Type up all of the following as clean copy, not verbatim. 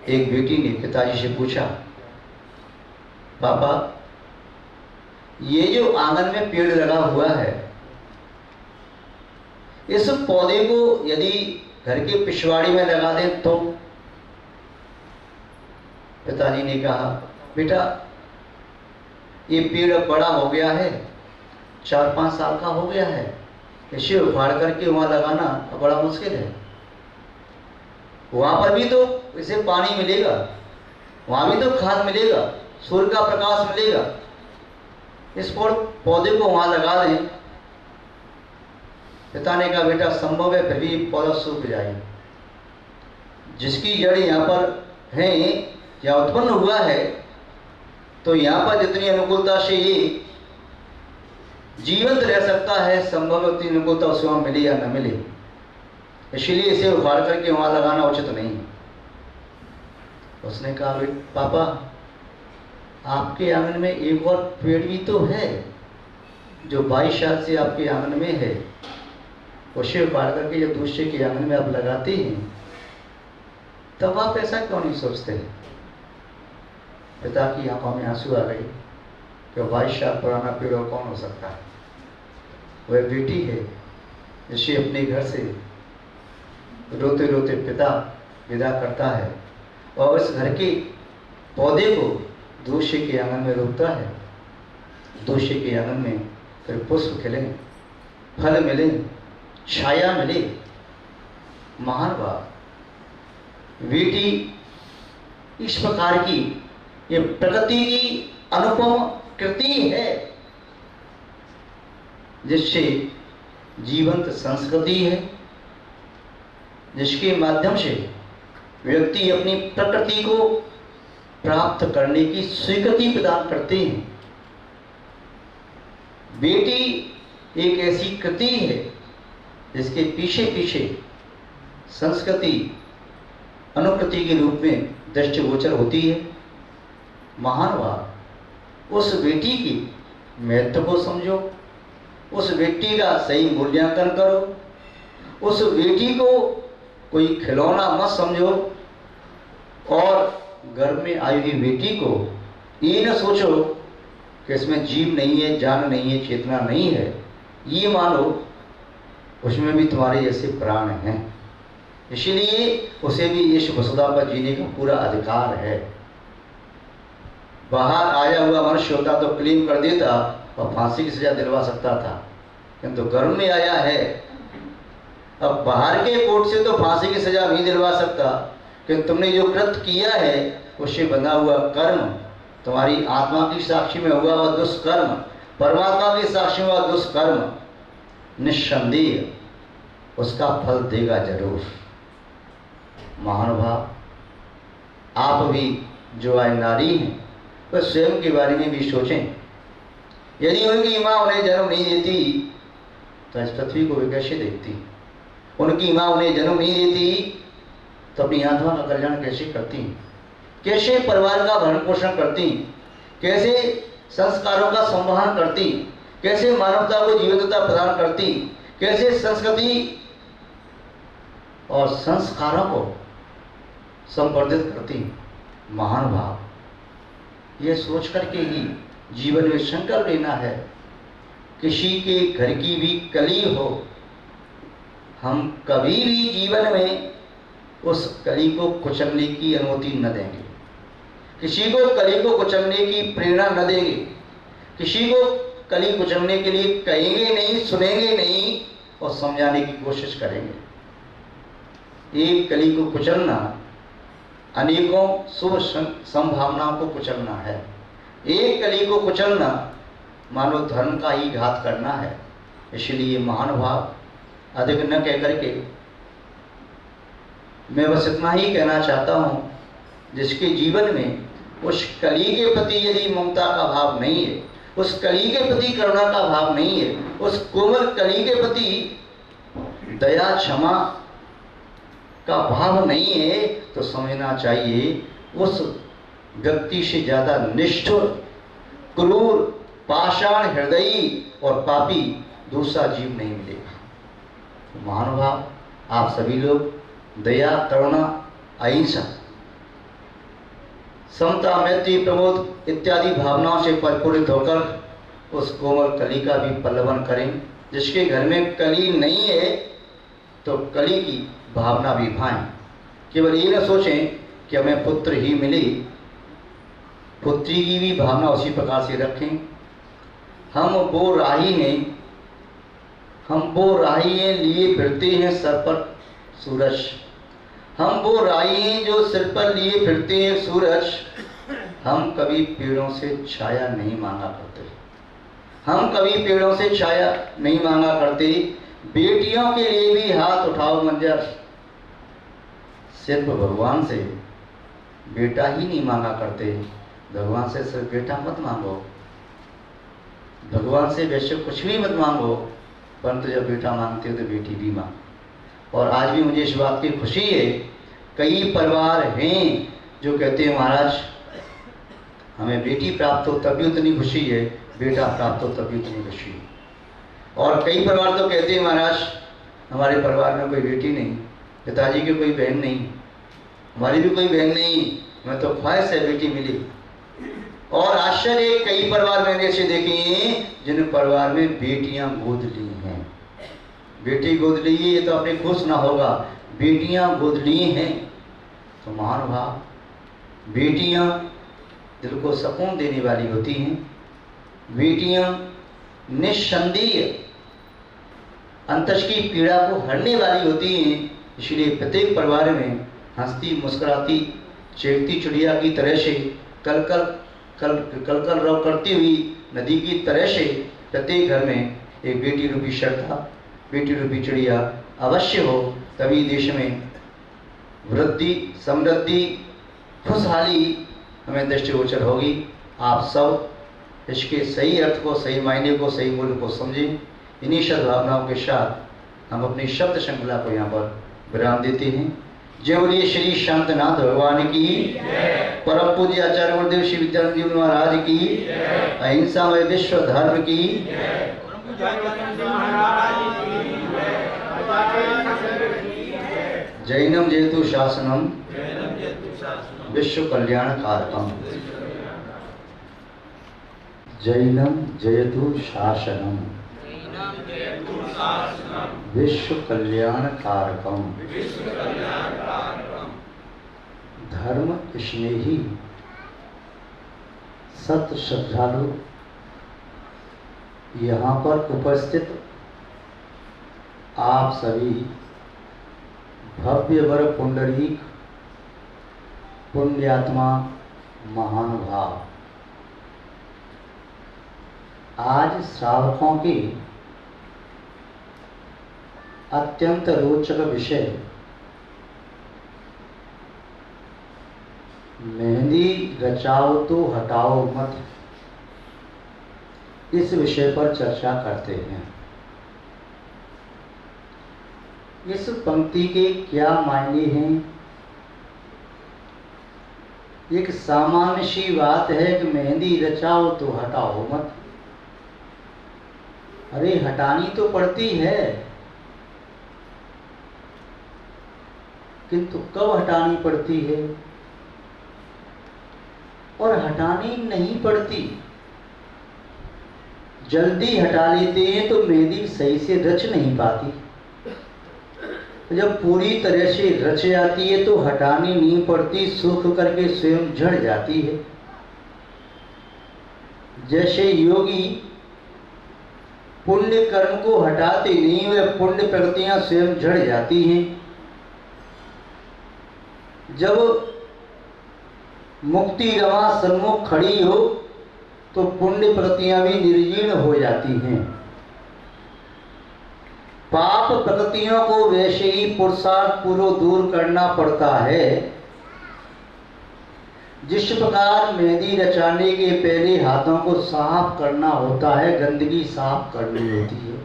एक बेटी ने पिताजी से पूछा, पापा ये जो आंगन में पेड़ लगा हुआ है, इस पौधे को यदि घर के पिछवाड़ी में लगा दें तो? पिताजी ने कहा, बेटा ये पेड़ बड़ा हो गया है, 4-5 साल का हो गया है, इसे उखाड़ करके वहां लगाना बड़ा मुश्किल है। वहां पर भी तो इसे पानी मिलेगा, वहां भी तो खाद मिलेगा, सूर्य का प्रकाश मिलेगा। इस पौधे को वहां लगा दें। पिता ने कहा, बेटा संभव है, फिर भी पौधा सूख जाए। जिसकी जड़ यहाँ पर है या उत्पन्न हुआ है, तो यहाँ पर जितनी अनुकूलता से ये जीवंत रह सकता है, संभव है उतनी अनुकूलता उसे वहां मिले या न मिले। इसलिए इसे उखाड़ करके वहां लगाना उचित नहीं है। उसने कहा, पापा आपके आंगन में एक और पेड़ भी तो है जो 22 साल से आपके आंगन में है, उसे उखाड़ करके जब दूसरे के आंगन में आप लगाते हैं तब आप ऐसा क्यों नहीं सोचते हैं? पिता की आंखों में आंसू आ गए कि 22 साल पुराना पेड़ और कौन हो सकता है। वह बेटी है जिसे अपने घर से रोते रोते पिता विदा करता है और इस घर के पौधे को दूसरे के आंगन में रोकता है। दूसरे के आंगन में फिर पुष्प खिले, फल मिले, छाया मिले। महान बात, बेटी इस प्रकार की ये प्रकृति की अनुपम कृति है जिससे जीवंत संस्कृति है, जिसके माध्यम से व्यक्ति अपनी प्रकृति को प्राप्त करने की स्वीकृति प्रदान करते हैं। बेटी एक ऐसी कृति है जिसके पीछे पीछे संस्कृति अनुकृति के रूप में दृष्टिगोचर होती है। महान बात, उस बेटी की महत्व को समझो, उस बेटी का सही मूल्यांकन करो, उस बेटी को कोई खिलौना मत समझो और घर में आई हुई बेटी को ये न सोचो कि इसमें जीव नहीं है, जान नहीं है, चेतना नहीं है। ये मानो उसमें भी तुम्हारे जैसे प्राण हैं, इसलिए उसे भी इस वसुधा पर जीने का पूरा अधिकार है। बाहर आया हुआ मनुष्य होता तो क्लेम कर देता और फांसी की सजा दिलवा सकता था, किंतु गर्भ में आया है। अब बाहर के कोर्ट से तो फांसी की सजा नहीं दिलवा सकता, कि तुमने जो कृत्य किया है उससे बना हुआ कर्म, तुम्हारी आत्मा की साक्षी में हुआ वह दुष्कर्म, परमात्मा की साक्षी में हुआ दुष्कर्म, निस्संदेह उसका फल देगा जरूर। महानुभाव, आप भी जो आए नारी हैं वह स्वयं के बारे में भी सोचें। यदि उनकी माँ उन्हें जन्म नहीं देती तो इस पृथ्वी को वे कैसे देखती? उनकी माँ उन्हें जन्म नहीं देती तो अपनी आत्मा का कल्याण कैसे करती? कैसे परिवार का भरण पोषण करती? कैसे संस्कारों का संवहन करती? कैसे मानवता को जीवंतता प्रदान करती? कैसे संस्कृति और संस्कारों को संवर्धित करती? महान भाव, यह सोच करके ही जीवन में संकल्प लेना है। किसी के घर की भी कली हो, हम कभी भी जीवन में उस कली को कुचलने की अनुमति न देंगे, किसी को कली को कुचलने की प्रेरणा न देंगे, किसी को कली कुचलने के लिए कहेंगे नहीं, सुनेंगे नहीं और समझाने की कोशिश करेंगे। एक कली को कुचलना अनेकों शुभ संभावनाओं को कुचलना है। एक कली को कुचलना मानव धर्म का ही घात करना है। इसलिए महानुभाव, अधिक न कह करके मैं बस इतना ही कहना चाहता हूँ, जिसके जीवन में उस कली के प्रति यदि ममता का भाव नहीं है, उस कली के प्रति करुणा का भाव नहीं है, उस कोमल कली के प्रति दया क्षमा का भाव नहीं है, तो समझना चाहिए उस व्यक्ति से ज़्यादा निष्ठुर, क्रूर, पाषाण हृदयी और पापी दूसरा जीव नहीं मिलेगा। महानुभाव, आप सभी लोग दया, करुणा, अहिंसा समता, मैत्री, प्रमोद इत्यादि भावनाओं से परिपूरित होकर उस कोमल कली का भी पल्लवन करें। जिसके घर में कली नहीं है तो कली की भावना भी भाएं। केवल ये न सोचें कि हमें पुत्र ही मिले, पुत्री की भी भावना उसी प्रकार से रखें। हम वो राही हैं लिए फिरते हैं सर पर सूरज। हम वो राही हैं जो सिर पर लिए फिरते हैं सूरज। हम कभी पेड़ों से छाया नहीं मांगा करते, हम कभी पेड़ों से छाया नहीं मांगा करते। बेटियों के लिए भी हाथ उठाओ मंजर, सिर्फ भगवान से बेटा ही नहीं मांगा करते। भगवान से सिर्फ बेटा मत मांगो, भगवान से वैसे कुछ भी मत मांगो, परंतु जब बेटा मांगते हो तो बेटी भी मांग। और आज भी मुझे इस बात की खुशी है, कई परिवार हैं जो कहते हैं महाराज हमें बेटी प्राप्त हो तब भी उतनी खुशी है, बेटा प्राप्त हो तब भी उतनी खुशी है। और कई परिवार तो कहते हैं महाराज हमारे परिवार में कोई बेटी नहीं, पिताजी की कोई बहन नहीं, हमारी भी कोई बहन नहीं, हमें तो ख्वाहिश है बेटी मिली। और आश्चर्य, कई परिवार मैंने ऐसे देखे हैं जिन परिवार में बेटियां गोद ली हैं। बेटी गोद ली है तो अपने खुश ना होगा, बेटियां गोद ली हैं तो महानुभाव, बेटियां दिल को सुकून देने वाली होती हैं। बेटियां निस्संदेह अंतस की पीड़ा को हरने वाली होती हैं। इसलिए प्रत्येक परिवार में हंसती मुस्कुराती चेखती चिड़िया की तरह से कल कल रव करती हुई नदी की तरह से प्रत्येक घर में एक बेटी रूपी श्रद्धा, बेटी रूपी चिड़िया अवश्य हो, तभी देश में वृद्धि, समृद्धि, खुशहाली हमें दृष्टिगोचर होगी। आप सब इसके सही अर्थ को, सही मायने को, सही मूल्य को समझें। इन्हीं सद्भावनाओं के साथ हम अपनी शब्द श्रृंखला को यहाँ पर विराम देते हैं। जय बोलिए श्री शांतनाथ भगवान की, परम पूज्य आचार्य गुरुदेव श्री विद्यानंद जी महाराज की, अहिंसामय विश्व धर्म की। जैनम जयतु शासनम विश्व कल्याण कारकम। जैनम जयतु शासनम विश्व कल्याण कारकम। धर्म स्नेही सत श्रद्धालु यहाँ पर उपस्थित आप सभी भव्य वर पुंडरीक पुण्यात्मा महानुभाव, आज श्रावकों की अत्यंत रोचक विषय मेहंदी रचाओ तो हटाओ मत, इस विषय पर चर्चा करते हैं। इस पंक्ति के क्या मायने हैं? एक सामान्य सी बात है कि मेहंदी रचाओ तो हटाओ मत। अरे हटानी तो पड़ती है, किंतु कब हटानी पड़ती है और हटानी नहीं पड़ती। जल्दी हटा लेते हैं तो मेहंदी सही से रच नहीं पाती, जब पूरी तरह से रच जाती है तो हटानी नहीं पड़ती, सूख करके स्वयं झड़ जाती है। जैसे योगी पुण्य कर्म को हटाते नहीं, वे पुण्य प्रकृतियां स्वयं झड़ जाती हैं। जब मुक्ति रमा सन्मुख खड़ी हो तो पुण्य प्रकृतियां भी निर्जीर्ण हो जाती हैं। पाप प्रकृतियों को वैसे ही पुरुषार्थ पूर्वक दूर करना पड़ता है, जिस प्रकार मेहंदी रचाने के पहले हाथों को साफ करना होता है, गंदगी साफ करनी होती है।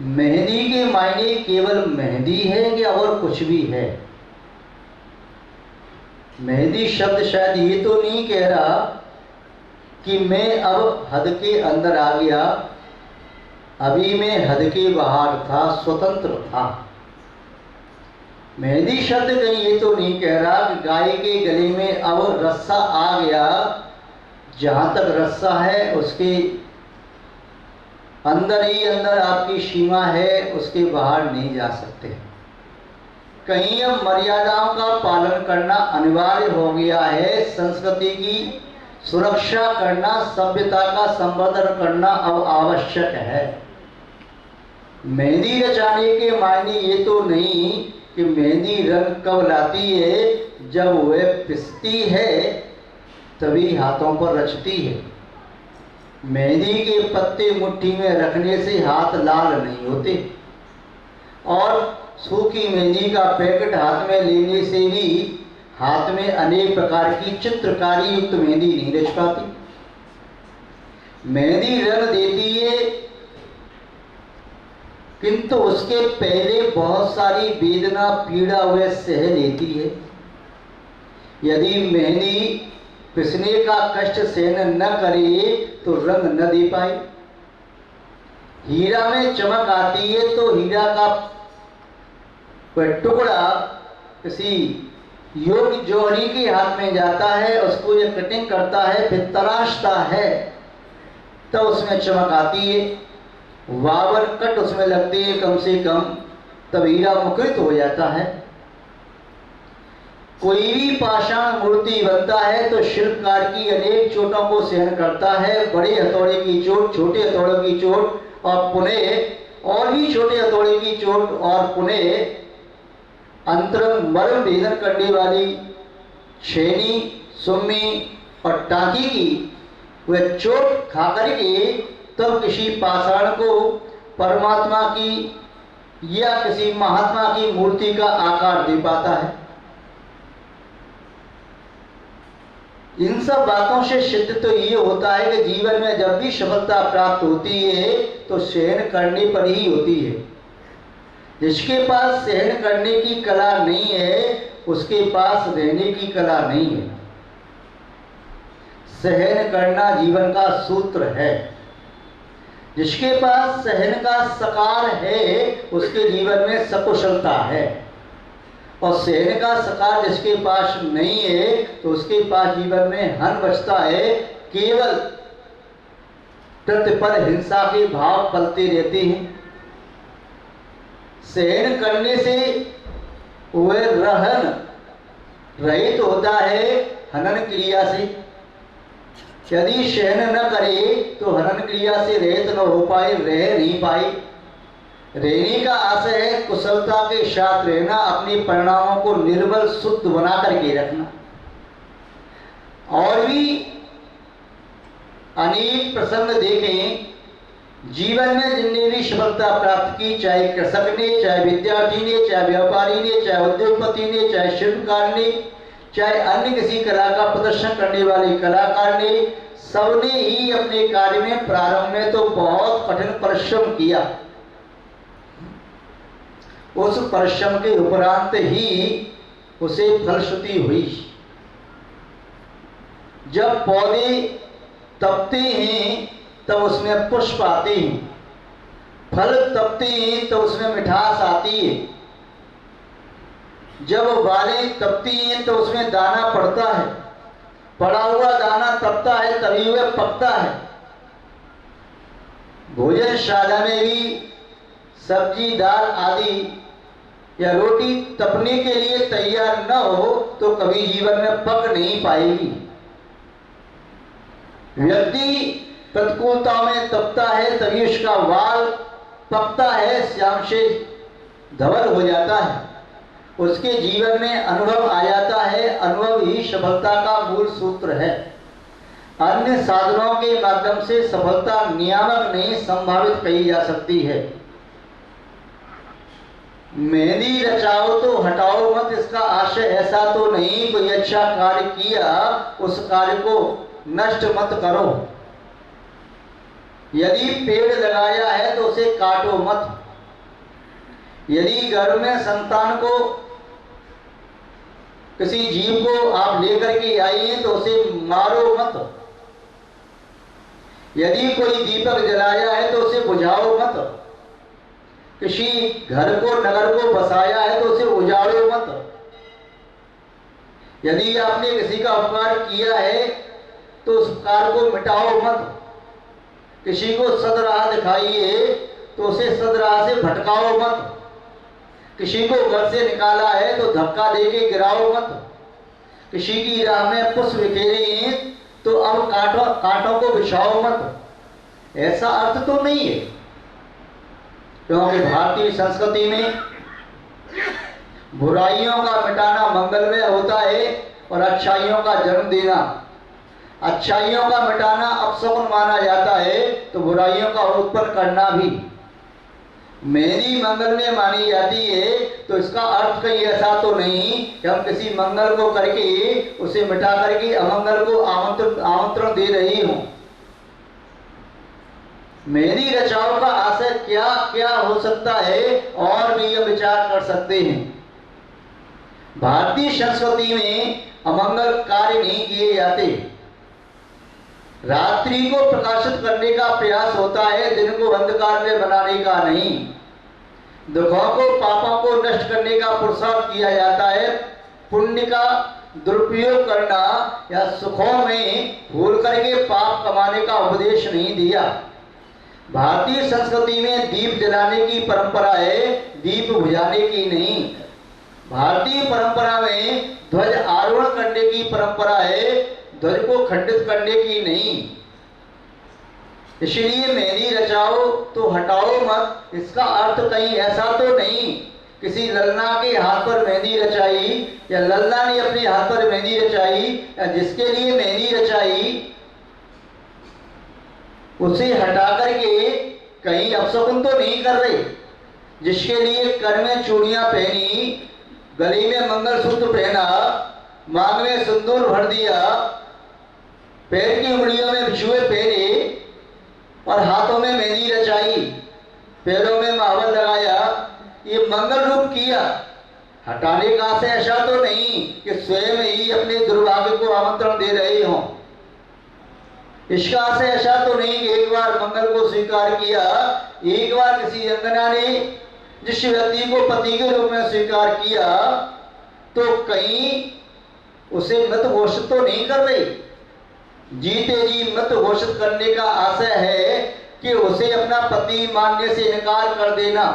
मेहंदी के मायने केवल मेहंदी है या और कुछ भी है? मेहंदी शब्द शायद ये तो नहीं कह रहा कि मैं अब हद के अंदर आ गया, अभी मैं हद के बाहर था, स्वतंत्र था। मेहंदी शब्द कहीं ये तो नहीं कह रहा कि गाय के गले में अब रस्सा आ गया, जहां तक रस्सा है उसके अंदर ही अंदर आपकी सीमा है, उसके बाहर नहीं जा सकते। कहीं अब मर्यादाओं का पालन करना अनिवार्य हो गया है, संस्कृति की सुरक्षा करना, सभ्यता का संवर्धन करना अब आवश्यक है। मेहंदी रचाने के मायने ये तो नहीं कि मेहंदी रंग कब लाती है, जब वह पिसती है तभी हाथों पर रचती है। मेहंदी के पत्ते मुट्ठी में रखने से हाथ लाल नहीं होते, और सूखी मेहंदी का पैकेट हाथ में लेने से भी हाथ में अनेक प्रकार की चित्रकारी युक्त मेहंदी नहीं रच पाती। मेहंदी रंग देती है, किंतु उसके पहले बहुत सारी वेदना पीड़ा वह सह लेती है। यदि मेहंदी पिसने का कष्ट सहन न करे तो रंग न दे पाए। हीरा में चमक आती है तो हीरा का वह टुकड़ा किसी योग्य जौहरी के हाथ में जाता है, उसको ये कटिंग करता है, फिर तराशता है, तो उसमें चमक आती है। वावर कट उसमें लगती है कम से कम, तब हीरा मुखरित हो जाता है। कोई भी पाषाण मूर्ति बनता है तो शिल्पकार की अनेक चोटों को सहन करता है। बड़े हथौड़े की चोट, छोटे हथौड़े की चोट, और पुनः और भी छोटे हथौड़े की चोट, और पुनः अंतरंग मर्म भेदन करने वाली छेनी, सुम्मी और टांकी की वह चोट खाकर के तब किसी पाषाण को परमात्मा की या किसी महात्मा की मूर्ति का आकार दे पाता है। इन सब बातों से सिद्ध तो ये होता है कि जीवन में जब भी सफलता प्राप्त होती है तो सहन करने पर ही होती है। जिसके पास सहन करने की कला नहीं है, उसके पास रहने की कला नहीं है। सहन करना जीवन का सूत्र है। जिसके पास सहन का सकार है, उसके जीवन में सकुशलता है, और सहन का सकार जिसके पास नहीं है तो उसके पास जीवन में हन बचता है। केवल प्रतिपल हिंसा के भाव पलते रहते हैं। सहन करने से वह रहन रहित होता है हनन क्रिया से। यदि सहन न करे तो हनन क्रिया से रहित न हो पाए, रह नहीं पाए। रहने का आशय है कुशलता के साथ रहना, अपने परिणामों को निर्मल शुद्ध बना करके रखना। और भी अनेक प्रसंग देखें जीवन में जिनने भी सफलता प्राप्त की, चाहे कृषक ने, चाहे विद्यार्थी ने, चाहे व्यापारी ने, चाहे उद्योगपति ने, चाहे शिल्पकार ने, चाहे अन्य किसी कला का प्रदर्शन करने वाले कलाकार ने, सबने ही अपने कार्य में प्रारंभ में तो बहुत कठिन परिश्रम किया। उस परिश्रम के उपरांत ही उसे फलश्रुति हुई। जब पौधे तपते हैं तब उसमें पुष्प आते हैं, फल तपते हैं तो उसमें मिठास आती है। जब बालें तपती हैं तो उसमें दाना पड़ता है, पड़ा हुआ दाना तपता है तभी वह पकता है। भोजनशाला में भी सब्जी, दाल आदि या रोटी तपने के लिए तैयार न हो तो कभी जीवन में पक नहीं पाएगी। व्यक्ति प्रतिकूलताओं में तपता है तभी उसका वाल पकता है, श्याम से धवल हो जाता है, उसके जीवन में अनुभव आ जाता है। अनुभव ही सफलता का मूल सूत्र है। अन्य साधनों के माध्यम से सफलता नियामक नहीं, संभावित कही जा सकती है। मेहंदी रचाओ तो हटाओ मत, इसका आशय ऐसा तो नहीं कोई अच्छा कार्य किया उस कार्य को नष्ट मत करो। यदि पेड़ लगाया है तो उसे काटो मत। यदि घर में संतान को, किसी जीव को आप लेकर के आई हैं तो उसे मारो मत। यदि कोई दीपक जलाया है तो उसे बुझाओ मत। किसी घर को, नगर को बसाया है तो उसे उजाड़ो मत। यदि आपने किसी का उपकार किया है तो उस उपकार को मिटाओ मत। किसी को सदराह दिखाइए तो उसे सदराह से भटकाओ मत। किसी को घर से निकाला है तो धक्का देके गिराओ मत। किसी की राह में पुष्प बिखेरे तो अब कांटों को बिछाओ मत। ऐसा अर्थ तो नहीं है, क्योंकि भारतीय संस्कृति में बुराइयों का मिटाना मंगलमय होता है और अच्छाइयों का जन्म देना। अच्छाइयों का मिटाना अपशकुन माना जाता है तो बुराइयों का उत्पन्न करना भी। मेरी मंगलमय मानी जाती है तो इसका अर्थ कहीं ऐसा तो नहीं कि हम किसी मंगल को करके उसे मिटा करके अमंगल को आमंत्रण दे रही हूं। मेरी रचाओं का आशय क्या क्या हो सकता है और भी हम विचार कर सकते हैं। भारतीय संस्कृति में अमंगल कार्य नहीं किए जाते। रात्रि को प्रकाशित करने का प्रयास होता है, दिन को अंधकार में बनाने का नहीं। दुखों को, पापों को नष्ट करने का पुरुषार्थ किया जाता है। पुण्य का दुरुपयोग करना या सुखों में भूल करके पाप कमाने का उपदेश नहीं दिया। भारतीय संस्कृति में दीप जलाने की परंपरा है, दीप बुझाने की नहीं। भारतीय परंपरा में ध्वज आरोहण करने की परंपरा है, ध्वज को खंडित करने की नहीं। इसलिए मेहंदी रचाओ तो हटाओ मत, इसका अर्थ कहीं ऐसा तो नहीं किसी लल्ला के हाथ पर मेहंदी रचाई या लल्ला ने अपने हाथ पर मेहंदी रचाई या जिसके लिए मेहंदी रचाई उसे हटा करके कहीं अपशकुन तो नहीं कर रहे। जिसके लिए कर में चूड़ियां पहनी, गले में मंगलसूत्र पहना, मांग में सिंदूर भर दिया, पैर की उंगलियों में बिछुए पहने और हाथों में मेहंदी रचाई, पैरों में मावल लगाया, ये मंगल रूप किया। हटाने का से ऐसा तो नहीं कि स्वयं ही अपने दुर्भाग्य को आमंत्रण दे रहे हों। इसका से ऐसा तो नहीं कि एक बार मंगल को स्वीकार किया, एक बार किसी अंगना ने जिस व्यक्ति को पति के रूप में स्वीकार किया तो कहीं उसे मत घोषित तो नहीं कर रही। जीते जी मत घोषित करने का आशय है कि उसे अपना पति मानने से इनकार कर देना।